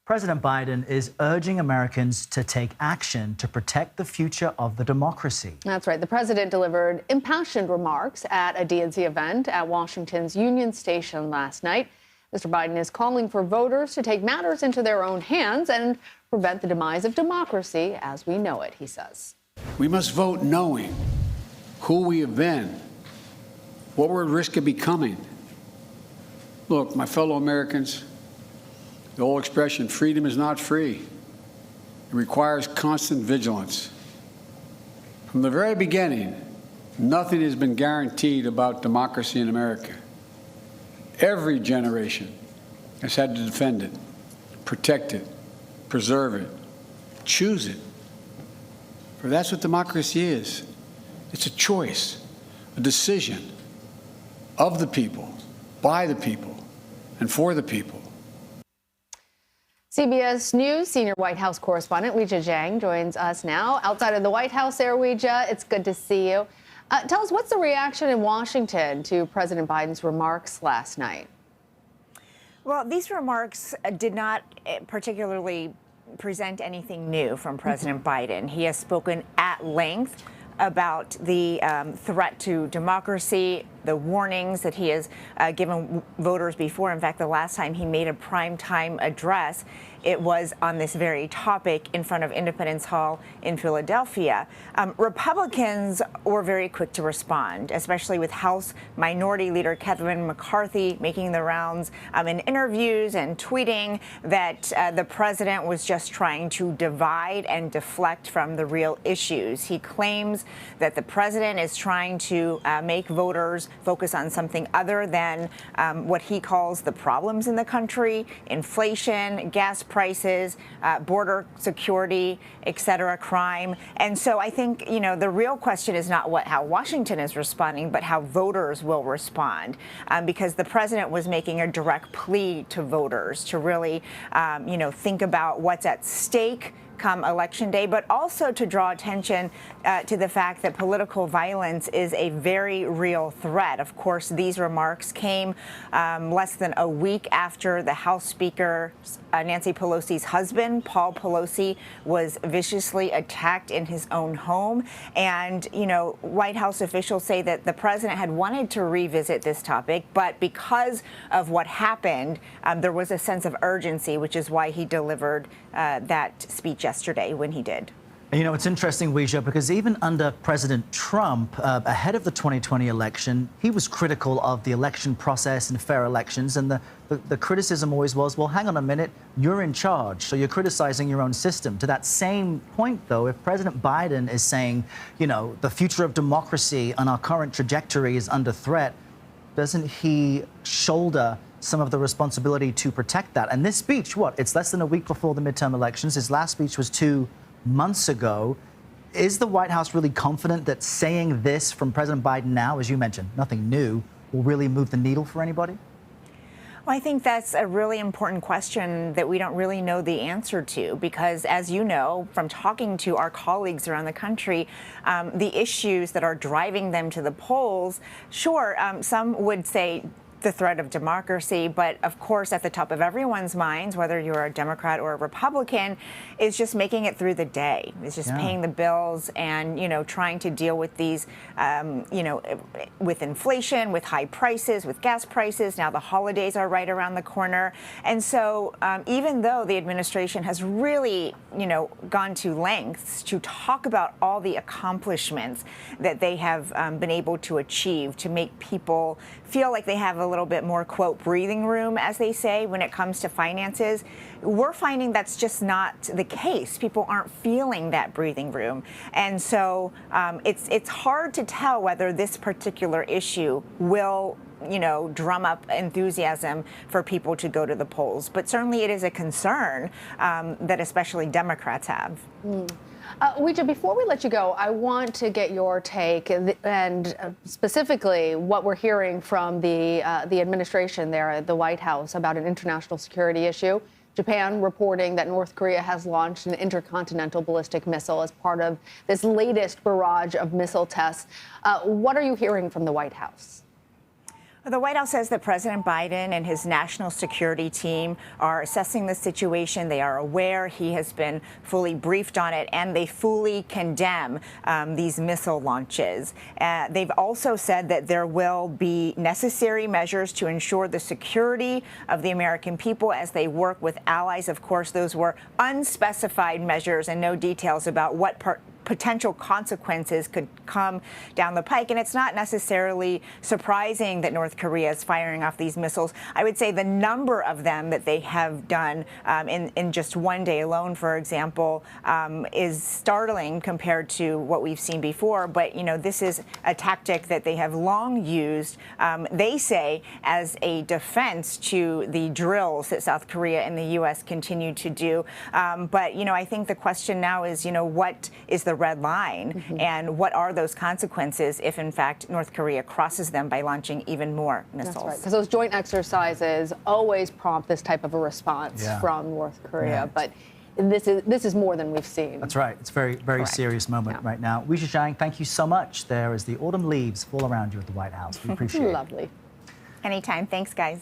President Biden is urging Americans to take action to protect the future of the democracy. That's right. The president delivered impassioned remarks at a DNC event at Washington's Union Station last night. Mr. Biden is calling for voters to take matters into their own hands and prevent the demise of democracy as we know it, he says. We must vote knowing who we have been, what we're at risk of becoming. Look, my fellow Americans, the old expression, freedom is not free. It requires constant vigilance. From the very beginning, nothing has been guaranteed about democracy in America. Every generation has had to defend it, protect it, preserve it, choose it. For that's what democracy is. It's a choice, a decision of the people, by the people, and for the people. CBS News senior White House correspondent Weijia Jiang joins us now. Outside of the White House there, Weijia, it's good to see you. Tell us, what's the reaction in Washington to President Biden's remarks last night? Well, these remarks did not particularly present anything new from President Biden. He has spoken at length about the threat to democracy, the warnings that he has given voters before. In fact, the last time he made a primetime address, it was on this very topic in front of Independence Hall in Philadelphia. Republicans were very quick to respond, especially with House Minority Leader Kevin McCarthy making the rounds in interviews and tweeting that the president was just trying to divide and deflect from the real issues. He claims that the president is trying to make voters focus on something other than what he calls the problems in the country: inflation, gas prices, border security, et cetera, crime. And so I think, the real question is not how Washington is responding, but how voters will respond, because the president was making a direct plea to voters to really, think about what's at stake come Election Day, but also to draw attention to the fact that political violence is a very real threat. Of course, these remarks came less than a week after the House Speaker, Nancy Pelosi's husband, Paul Pelosi, was viciously attacked in his own home. And, White House officials say that the president had wanted to revisit this topic, but because of what happened, there was a sense of urgency, which is why he delivered that speech yesterday when he did. It's interesting, Weijia, because even under President Trump, ahead of the 2020 election, he was critical of the election process and fair elections. And the criticism always was, well, hang on a minute, you're in charge, so you're criticizing your own system. To that same point, though, if President Biden is saying, the future of democracy and our current trajectory is under threat, doesn't he shoulder some of the responsibility to protect that? And this speech, it's less than a week before the midterm elections. His last speech was 2 months ago. Is the White House really confident that saying this from President Biden now, as you mentioned, nothing new, will really move the needle for anybody? Well, I think that's a really important question that we don't really know the answer to, because, as you know, from talking to our colleagues around the country, the issues that are driving them to the polls, sure, some would say the threat of democracy, but of course, at the top of everyone's minds, whether you're a Democrat or a Republican, is just making it through the day. It's just paying the bills and, trying to deal with these, with inflation, with high prices, with gas prices. Now the holidays are right around the corner. And so even though the administration has really, gone to lengths to talk about all the accomplishments that they have been able to achieve to make people feel like they have a little bit more, quote, breathing room, as they say, when it comes to finances, we're finding that's just not the case. People aren't feeling that breathing room. And so it's hard to tell whether this particular issue will drum up enthusiasm for people to go to the polls. But certainly it is a concern that especially Democrats have. Weijia, before we let you go, I want to get your take and specifically what we're hearing from the administration there at the White House about an international security issue. Japan reporting that North Korea has launched an intercontinental ballistic missile as part of this latest barrage of missile tests. What are you hearing from the White House? The White House says that President Biden and his national security team are assessing the situation. They are aware. He has been fully briefed on it, and they fully condemn these missile launches. They've also said that there will be necessary measures to ensure the security of the American people as they work with allies. Of course, those were unspecified measures and no details about what potential consequences could come down the pike. And it's not necessarily surprising that North Korea is firing off these missiles. I would say the number of them that they have done in just one day alone, for example, is startling compared to what we've seen before. But, you know, this is a tactic that they have long used, they say, as a defense to the drills that South Korea and the U.S. continue to do. But, you know, I think the question now is, you know, what is the red line, and what are those consequences if, in fact, North Korea crosses them by launching even more missiles? That's right, because those joint exercises always prompt this type of a response from North Korea. But this is more than we've seen. That's right. It's a very, very serious moment right now. Weijia Jiang, thank you so much. There as the autumn leaves fall around you at the White House. We appreciate it. Lovely. Anytime. Thanks, guys.